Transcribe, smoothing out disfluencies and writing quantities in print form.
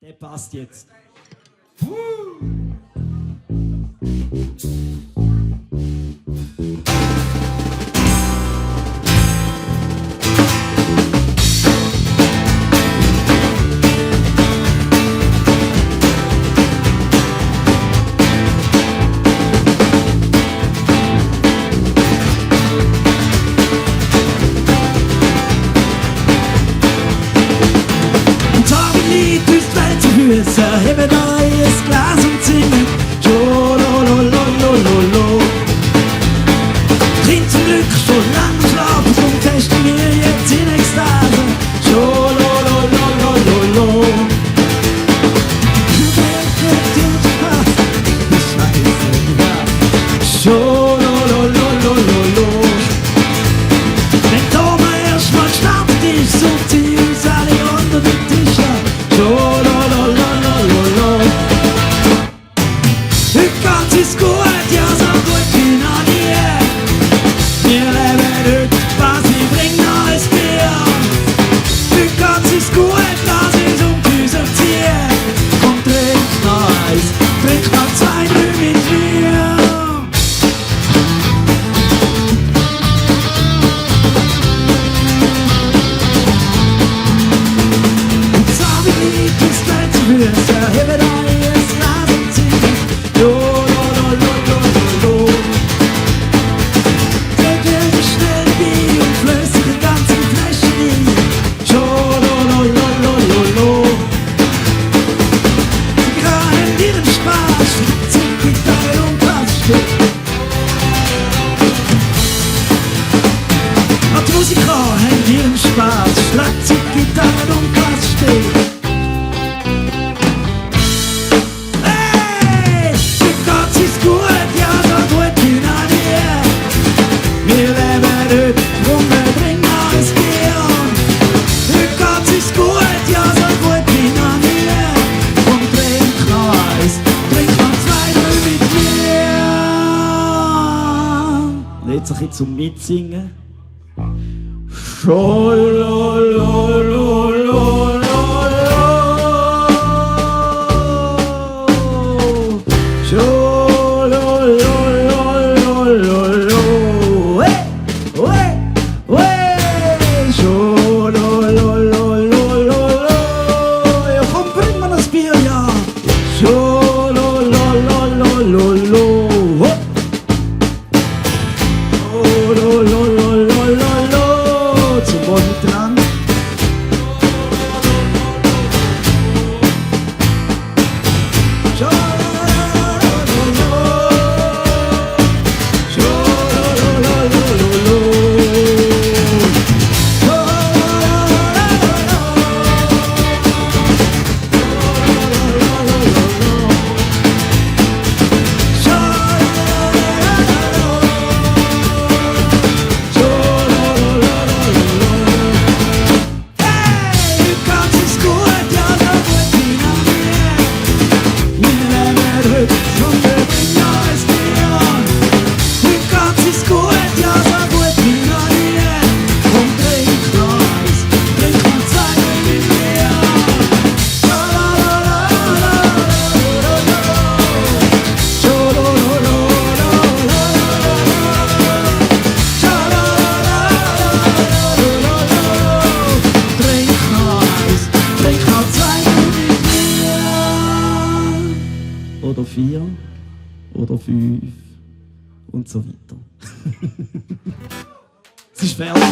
Der passt jetzt. Heben neues Glas und singen Jololololololo. Trink zum Glück schon lang schlafen und testen wir jetzt in Ekstase Jololololololo. Jololololololo. Wenn Toma erstmal schnappt ist, sucht sie uns alle unter den Tischen ist gut, ja so gut wie noch nie. Wir leben heute, was wir bringen als Bier. Heute ist gut, lass uns uns erziehen. Komm, trink noch eins, trink noch 2, 3 mit mir. Und so wie lieb ist dein Füße, hebe neues Glas und singen. Musiker haben ihren Spaß, Schlagzeug, Gitarre und Bass steht. Hey, für Gott ist gut, ja so gut wie noch nie. Wir leben heute, drum wir bringen alles gern. Für Gott ist gut, ja so gut wie noch nie. Und trink noch eins, trink noch 2, 3 mit mir. Jetzt ein bisschen zum Mitsingen. Komm, bring mal das Bier, ja. Oder 4 oder 5 und so weiter. Es ist fertig.